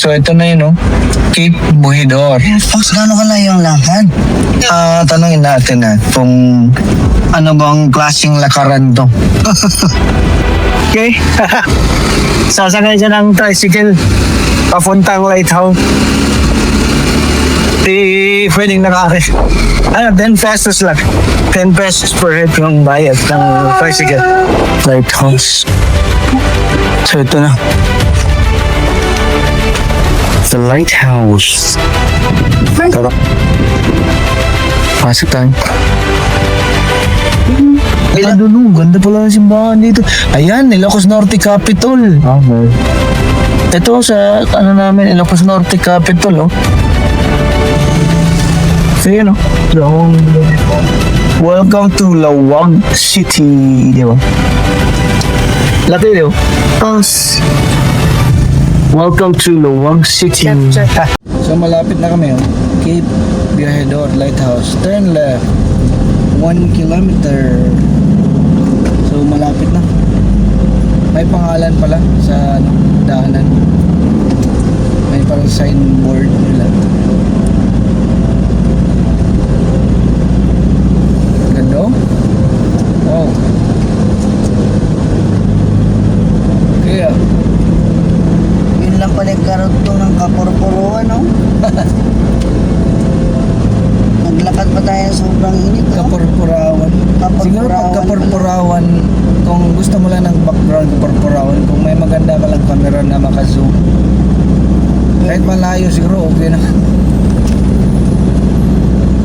So ito na yun, no? Cape Bujidor. Fox, gano'n kalayo ang lakad? Tanungin natin kung ano bang klaseng lakaran to. Okay. Sasakay siya ng tricycle papuntang lighthouse. Pwedeng naka-aris. 10 pesos lang. 10 pesos per head yung bayad ng tricycle. Lighthouse. So ito na. The lighthouse. Tara. Pasok tayo. Ganda pala ng simbahan dito. Ayan, Ilocos Norte Capitol. Okay. Ito sa namin, Ilocos Norte Capitol, oh. So yun, oh. Welcome to Lawag City, di ba? Laki, di ba? Welcome to Lawag City. So malapit na kami, oh. Cape Bujidor Lighthouse. Turn left. 1 kilometer. So malapit na. May pangalan pala sa daanan. May parang signboard nila. Ganda, oh. Wow. Kaya Yun lang pala yung karugtong ng kapurpuruan, no? Naglakad pa tayo ng sobrang init, no? Kapurpurawan. Siguro pag Kapurpurawan, kung gusto mo lang ng background Kapurpurawan, kung may maganda ka lang camera na maka-zoom, kahit malayo siguro okay na.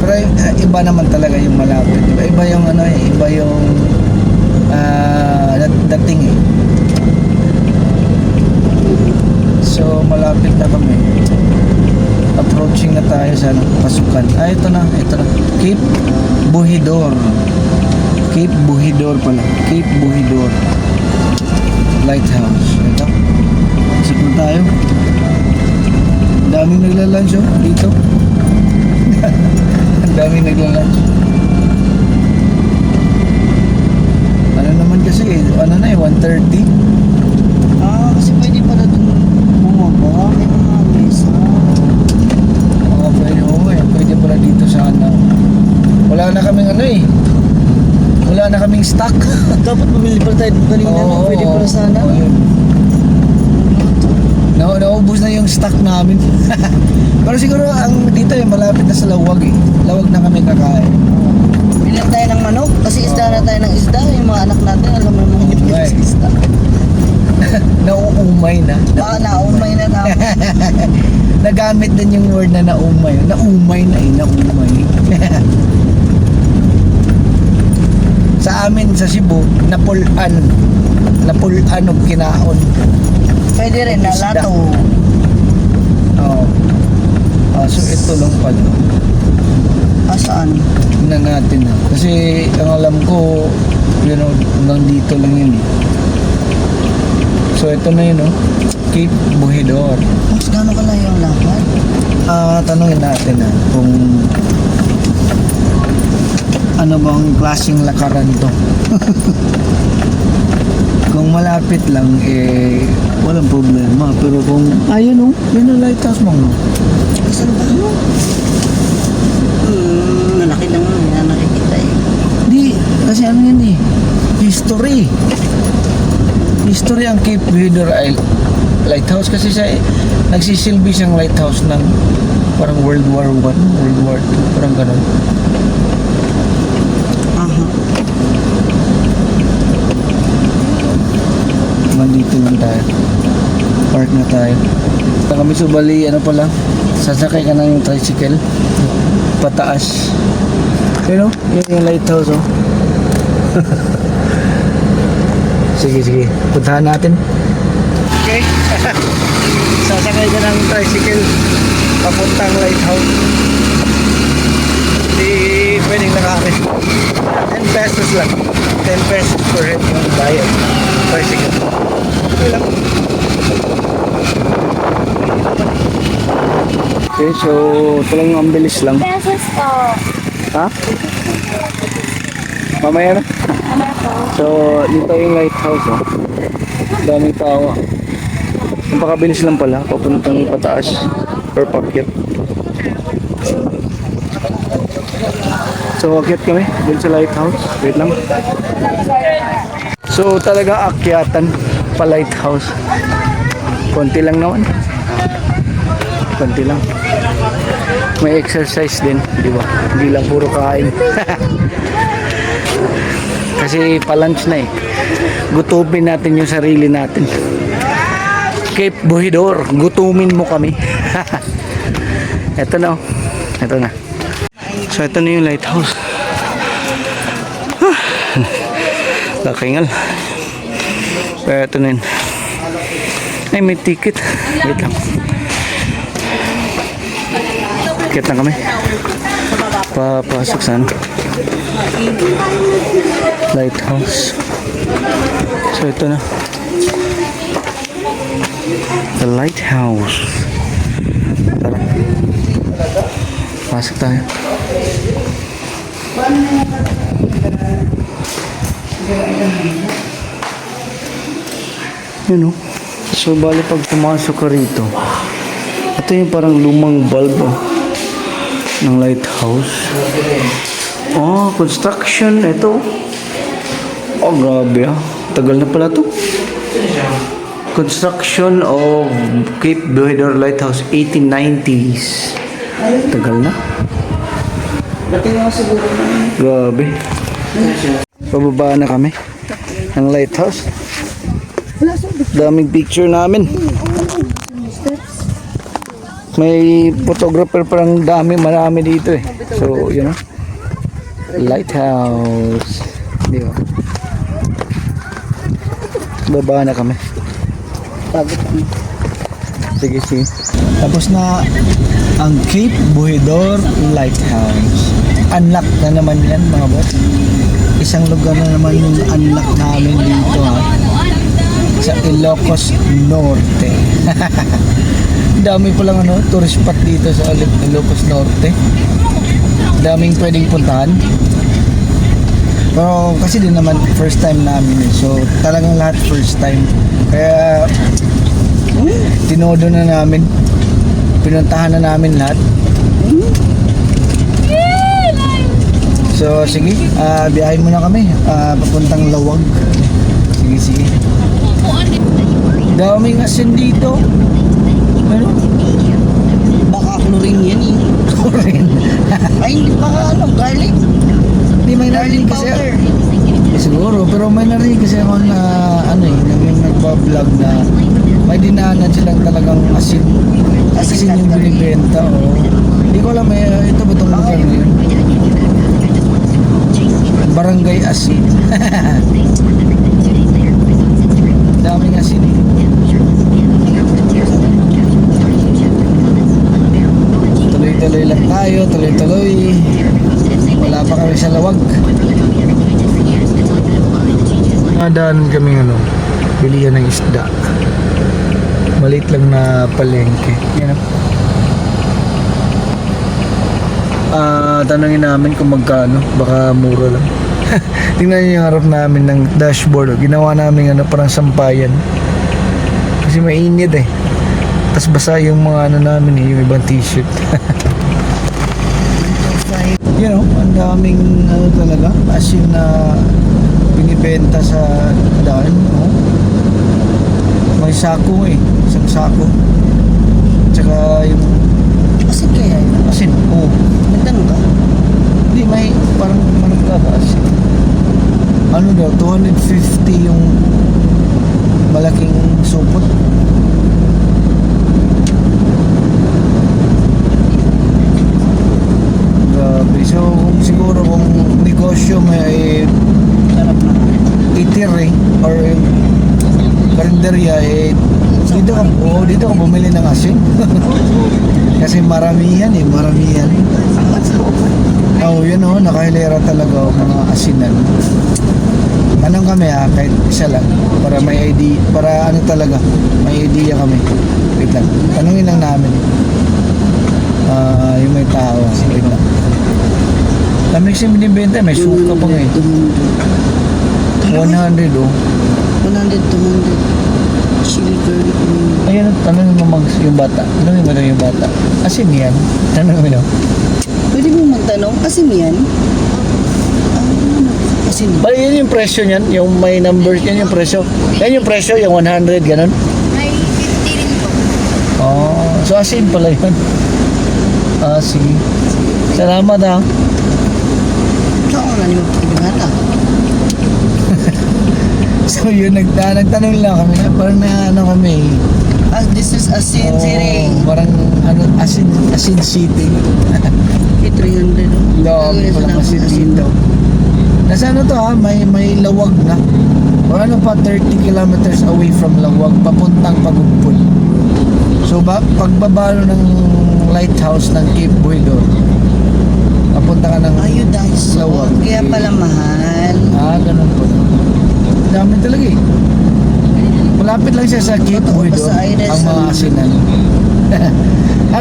Pero iba naman talaga yung malapit. Iba yung iba yung dating eh. So malapit na kami. Approaching na tayo sa pasukan. Ito na. Cape Bujidor. Cape Bujidor pala. Cape Bujidor Lighthouse. Ito. Pasok na tayo. Ang daming nagla-lunch, oh, dito. Ang daming nagla-lunch. Ano naman kasi, 1:30. Kasi pwede pala dun bumaba. May mga mesa. Pwede pala dito sa wala na kaming wala na kaming stock. Dapat bumili pala tayo kanina, no? Pwede pala sana. Naubos na yung stock namin. Pero siguro dito yung malapit na sa Lawag eh. Lawag na kami kakain. Bilang tayo ng manok, kasi isda na tayo ng isda. Yung mga anak natin, alam mo naman hindi Okay. sa isda. Nauumay na. Naumay na namin. Nagamit din yung word na naumay. Naumay. Sa amin sa Cebu, napulan og kinaon. Pwede rin na Isda. lato. So ito lang pala. Saan? Tingnan natin kasi ang alam ko hanggang dito lang yun eh. So ito na yun, Cape Bujidor. Mas gano'n kalayo ang lakad? Tanungin natin kung ano bang klaseng lakaran to. Kung malapit lang walang problema, pero kung yun ang lighthouse mo. Saan ba? Malaki lang nga nakikita eh. Di, kasi yan history ang Cape Bujidor Lighthouse kasi nagsisilbi siyang lighthouse ng parang World War I, World War II, parang ganun. Nandito lang tayo. Park na tayo. Kami subali, sasakay ka na yung tricycle. Pataas. Yun yung lighthouse, oh. Sige. Puntahan natin. Okay. Sasakay ka ng tricycle papuntang lighthouse. Pwedeng naka-aris. 10 pesos lang. 10 pesos per head yung bayad. Tricycle. Okay lang. Okay, so ito lang yung ambilis lang. Pesos po. Ha? Mamaya na. So, dito yung lighthouse, oh. Daming tao. Napakabilis lang pala, papuntang pataas or pakyat. So akyat kami dun sa lighthouse. Wait lang. So talaga akyatan pa lighthouse. Konti lang naman. Konti lang. May exercise din, di ba? Hindi lang puro kain. Kasi pa-lunch na eh. Gutumin natin yung sarili natin. Cape Buhidor, gutumin mo kami. Ito na. Ito na. So ito na yung lighthouse. Kakingal. Pero ito na yun. Ay, may ticket. Wait lang. Ticket na kami. Papasok saan? Lighthouse. So ito na. The lighthouse. Tara. Pasok tayo. Yun o. So bali pag pumasok ka rito, ito yung parang lumang bulb ng lighthouse. Oh, construction. Ito. Oh, grabe ah. Tagal na pala to. Construction of Cape Buhidor Lighthouse 1890s. Tagal na. Grabe. Pababa na kami ng lighthouse. Daming picture namin. May photographer parang marami dito eh. So, you know. Lighthouse. Di ba? Baba na kami. Sige, sige. Tapos na ang Cape Buhidor Lighthouse. Unlock na naman yan mga boss. Isang lugar na naman yung unlock namin dito ha. Sa Ilocos Norte. Dami pa lang tourist spot dito sa Ilocos Norte. Daming pwedeng puntahan. Pero kasi din naman first time namin eh. So talagang lahat first time. Kaya tinodo na namin. Pinuntahan na namin lahat. So sige, biyahin muna kami. Papuntang Lawag. Sige, sige. Daming asin dito. Ano? Baka chlorine yan eh. Chlorine. Ay, hindi baka garlic. Hindi may narinig kasi. Siguro, pero may narinig kasi ako na yung nagpa-vlog na may dinaanan silang talagang asin. Asin yung binibenta. Hindi ko alam, ito ba itong lugar na yun? Barangay Asin. Daming asin eh. Tuloy-tuloy lang tayo, tuloy-tuloy. Wala pa kami sa Lawag. Nadaan kami bilihan ng isda. Maliit lang na palengke. Yan tanongin namin kung magkano, baka mura lang. Tingnan niyo yung harap namin ng dashboard. Ginawa namin parang sampayan. Kasi mainit eh. Tapos basa yung mga namin yung ibang t-shirt. You know, ang daming talaga asin na binibenta sa daan. May sako eh. Isang sako. Tsaka yung Asin kaya yun? asin. Oo. Nagtanong ka? Hindi, may parang asin. Ano daw, 250 yung malaking supot. Grabe. So, siguro kung negosyo may itir eh, or karinderya eh, dito ka bumili ng asin. Kasi maramihan eh, maramihan. Yun nakahilera talaga mga asinan. Tanong kami kahit isa lang para may idea, para talaga may idea kami. Wait lang, tanungin lang namin yung may tao. Wait lang. Lamig siya binibenta, may suka pa nga eh. 100 100, 200. Actually, 30 Ayun, tanongin mo yung bata. Tanongin mo lang yung bata. Asin yan? Tanongin mo lang. Pwede mo magtanong, asin yan? Asin yan? Bali, yan yung presyo niyan. Yung may numbers, yan yung presyo. Yan yung presyo, yung 100, ganun. May 50 rin po. Oh, so asin pala yun. Ah, sige. Salamat ha. Saan ko na ni magpapagigata? So yun, nagtanong lang kami na parang na ano kami. This is asin, sire. Parang ano, asin city. 300. Love, parang asin dito. Nasa ano to ha, may lawag na. O ano pa, 30 kilometers away from Lawag, papuntang Pagugpol. So pagbaba ng lighthouse ng Cape Buedo, papunta ka ng Ayun dahil so, Lawag. kaya pala mahal. Ah, ganun po. Dami talaga eh. Malapit lang siya sa Cape Totoo, Buedo, basta Aires, ang mga asinan.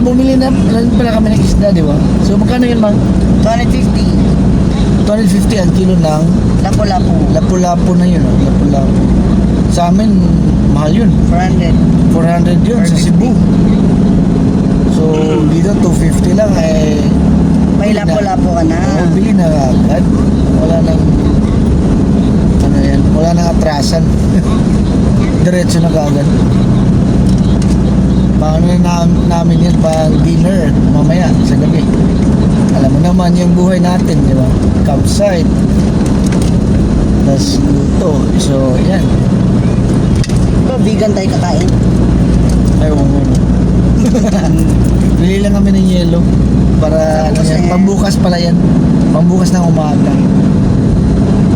Bumili na pala kami ng isda, di ba? So magkano yun, Mang? 250. 250 ang kilo ng Lapu-lapu. lapu-lapu na yun, oh. Lapu-lapu. Sa amin, mahal yun. 400. 400 yun sa Cebu. So, dito 250 lang eh. May bili na. lapu-lapu ka na. Oo, bili na agad. Wala nang ano yan, wala nang atrasan. Diretso na kagad. Paano na namin yan pag dinner mamaya sa gabi. Alam mo naman yung buhay natin, di ba? Campsite. Tapos luto. So, yan. Pero vegan tayo kakain. Ayaw mo. Bili lang kami ng yelo para ano yan, pambukas pala yan. Pambukas ng umaga.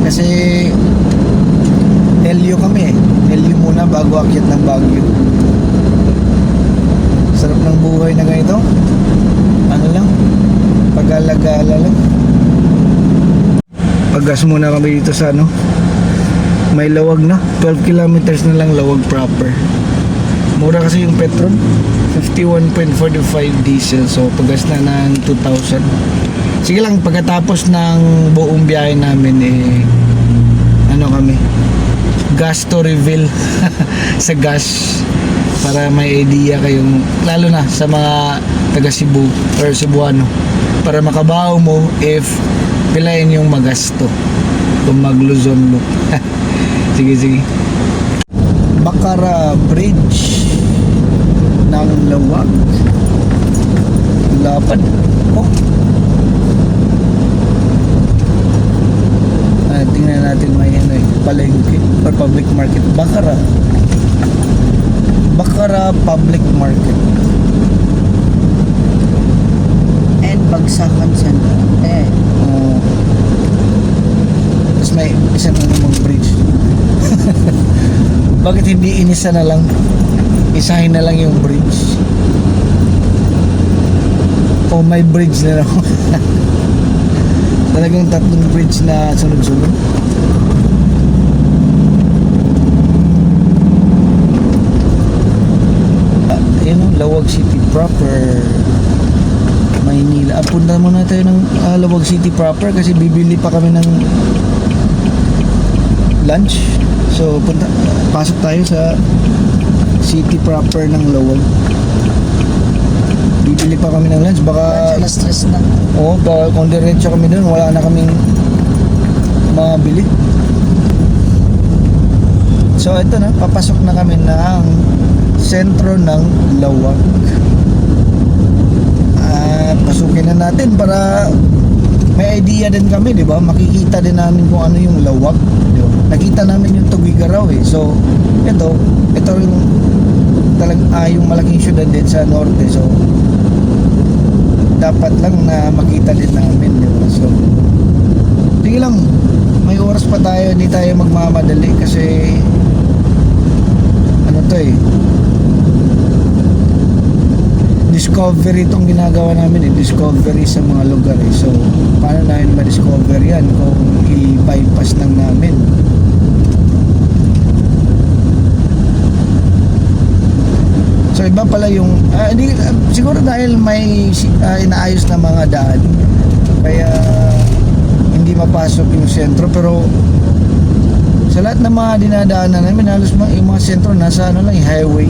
Kasi Helio kami eh. Helio muna bago akyat ng Baguio. Sarap ng buhay na ganito. Ano lang, pag-alagala lang. Paggas muna kami dito sa ano, may Lawag na. 12 kilometers na lang Lawag proper. Mura kasi yung petrol. 51.45 diesel. So paggas na ng 2,000. Sige lang, pagkatapos ng buong biyahe namin eh, ano kami, gas to reveal sa gas para may idea kayong, lalo na sa mga taga Cebu or Cebuano, para makabaw mo if pilayin yung magasto kung mag Luzon look. Sige. Bacara Bridge ng Lawag. Lapad. Oh. Tingnan natin may ano eh, palengke or public market. Bacara Public Market. And Bagsakan Center. Tapos may isa na namang bridge. Bakit hindi inisa na lang? Isahin na lang yung bridge. O may bridge na lang. Talagang tatlong bridge na sunod-sunod. Ayun, Lawag City proper, Maynila. Punta muna tayo ng Lawag City proper kasi bibili pa kami ng lunch. So pasok tayo sa city proper ng Lawag. Bibili pa kami ng lunch. Baka Stress na. oo, kung diretso kami doon, wala na kaming mabili. So ito na, papasok na kami ng sentro ng Lawag. Pasukin na natin para may idea din kami, di ba? Makikita din namin kung ano yung Lawag, di ba? Nakita namin yung Tugigaraw eh. So ito yung yung malaking syudad din sa norte. So dapat lang na makita din namin, di ba? So sige lang, may oras pa tayo, hindi tayo magmamadali kasi ano to eh, discovery itong ginagawa namin eh, discovery sa mga lugar eh. So paano namin ma-discover yan kung i-bypass lang namin? So iba pala yung siguro dahil may inaayos na mga daan kaya hindi mapasok yung sentro, pero Sa lahat ng mga dinadaanan namin, halos yung mga sentro nasa ano lang, highway.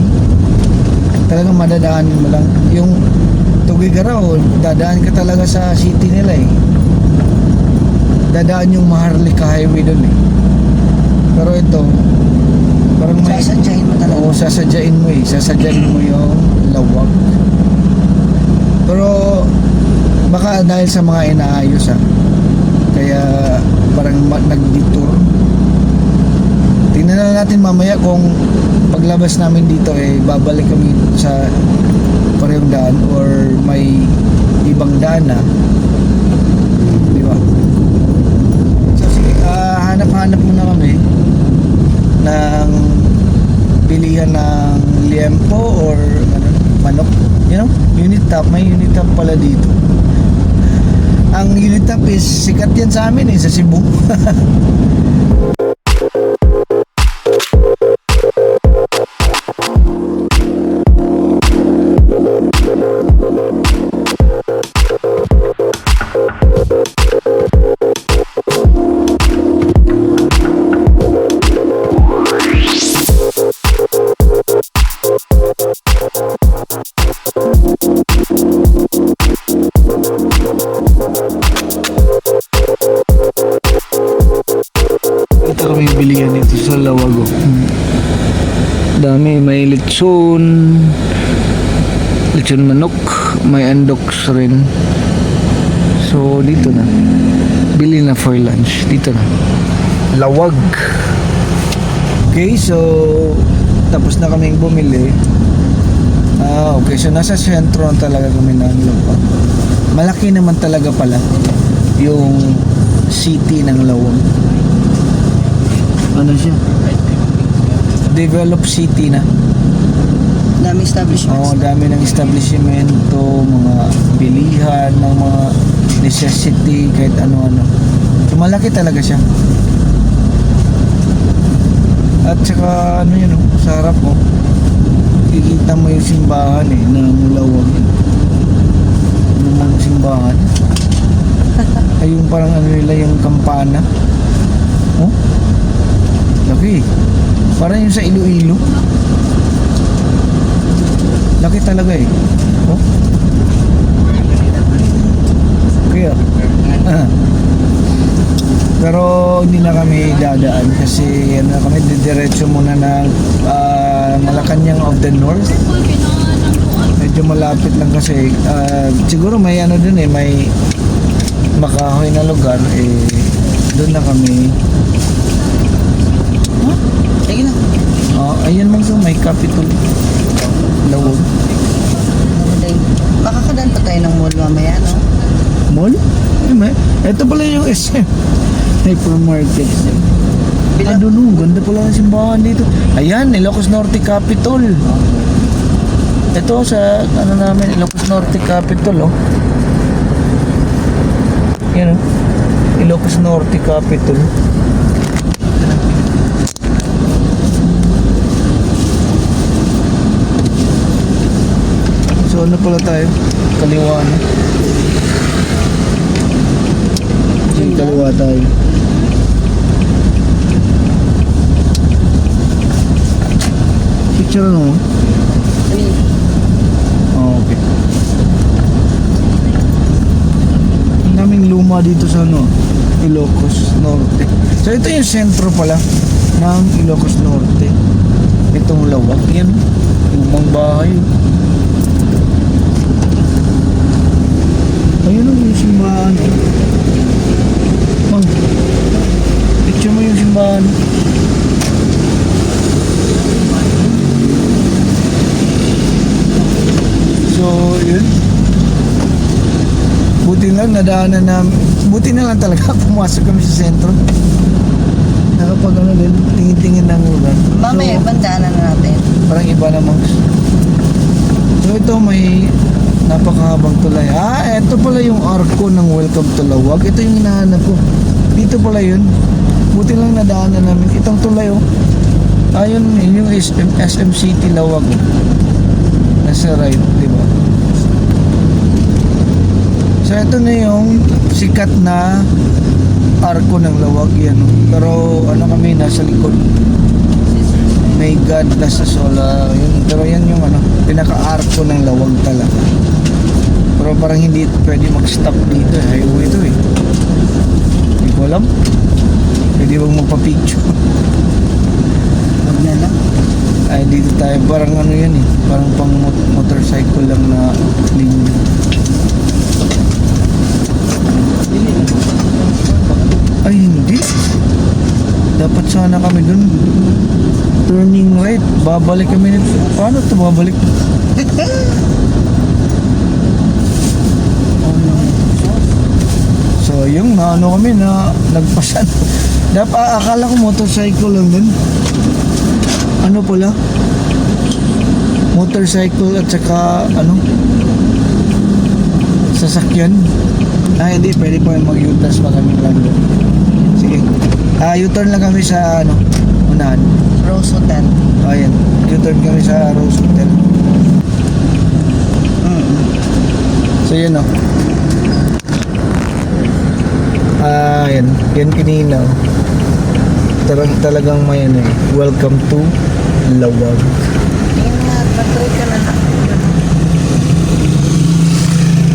Talagang madadaanin mo lang. Yung Tugigaraw, dadaan ka talaga sa city nila eh. Dadaan yung Maharlika Highway doon eh. Pero ito, parang may... Sasadyain mo talaga. Oo, sasadyain mo eh. Sasadyain mo yung lawag. Pero baka dahil sa mga inaayos kaya parang nag-detour. Tingnan na natin mamaya kung paglabas namin dito babalik kami sa parehong daan or may ibang daan na. Di ba? So sige, hanap-hanap muna kami ng bilihan ng liempo or manok. You know, Unitap. May Unitap pala dito. Ang Unitap is sikat yan sa amin sa Cebu. Ito kami bilihan dito sa Lawago. Dami, may lechon manok, may andoks rin. So dito na, bili na for lunch. Dito na, Lawag. Okay, so tapos na kaming bumili. Okay, so nasa sentro talaga kami ng Lawag. Malaki naman talaga pala yung city ng Lawag. Ano siya? Developed city na. Dami establishments. Dami ng establishmento, mga bilihan, ng mga necessity, kahit ano-ano. So, malaki talaga siya. At saka, ano yun, sa harap mo, kikita mo yung simbahan ng Lawag. Yung simbahan. Ay, yung parang ano nila, yung kampana. Oh? Laki. Parang yung sa Iloilo. Laki talaga Oh. Kaya. Pero hindi na kami dadaan kasi kami didiretso muna ng Malacanang of the North. Medyo malapit lang kasi siguro may dun may makahoy na lugar doon na kami. Sige na. Ayan man may Capitol Lawag. Makakadaan pa tayo ng mall mamaya, no? Mall? Ito pala yung SM Hypermarket. Doon, ganda pala ng simbahan dito. Ayan, Ilocos Norte Capitol. Ito sa namin, Ilocos Norte Capitol Yan Ilocos Norte Capitol. So ano pala tayo? Kaliwa na. Kaliwa tayo. Picture mo? Okay. Ang daming luma dito sa Ilocos Norte. So ito yung sentro pala ng Ilocos Norte. Itong Lawag. Yan. Lumang bahay. Ayun yung simbahan. Picture mo yung simbahan. So, yun. Buti lang nadaanan namin. Buti na lang talaga pumasok kami sa sentro. Nakapag din, tingin-tingin ng lugar. Mamaya, bandaanan na natin. Parang iba namang. So, ito may napakahabang tulay. Ito pala yung arko ng Welcome to Lawag. Ito yung hinahanap ko. Dito pala yun. Buti lang nadaanan namin. Itong tulay yun yung SM City Lawag. Nasa right, di ba? So ito na yung sikat na arko ng lawag yan. Oh. Pero ano kami, nasa likod. May God nasa sola. Yun, pero yan yung ano, pinaka-arko ng lawag talaga. Pero parang hindi pwede mag-stop dito. Highway ito eh. Hindi ko alam. Pwede bang magpa-picture? Huwag na lang. Ay, dito tayo. Parang ano yan eh. Parang pang motorcycle lang na linya. Ay, hindi. Dapat sana kami dun. Turning right. Babalik kami nito. Paano ito babalik? So, yung ano kami na nagpasan. Dapat akala ko motorcycle lang dun. Ano pala? Motorcycle at saka ano? Sasakyan. Ah, hindi. Pwede po yung mag-U-turn pa kami lang doon. Sige. U-turn lang kami sa ano? Unahan. Rose Hotel. Ayan. U-turn kami sa Rose Hotel. So, yun o. Ayan. Yan kanina o. Talagang may ano eh. Welcome to Lawag. Tingin nga, patry ka na lang.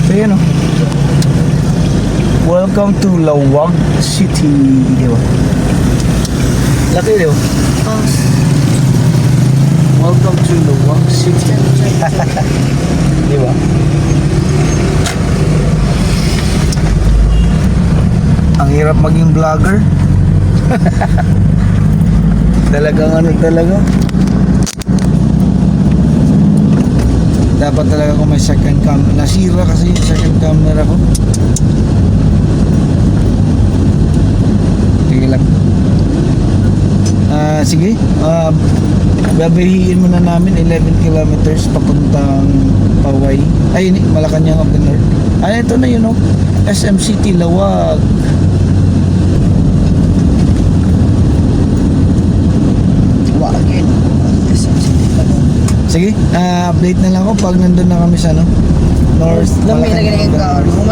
So, yun o. Welcome to Lawag City. Di ba? Laki di ba? Oh, Welcome to Lawag City. Di ba? Ang hirap maging vlogger. Talagang ano talaga. Dapat talaga kung may second cam. Nasira kasi yung second camera ko. Sige lang. Sige. Babahiin muna namin 11 kilometers papuntang Paway. Ay, Malacanang of the North. Ay, ito na yun, oh. SM City, Lawag. wagin. Sige, update na lang ako pag nandun na kami sa ano, North Lamig na ganyan ka, no?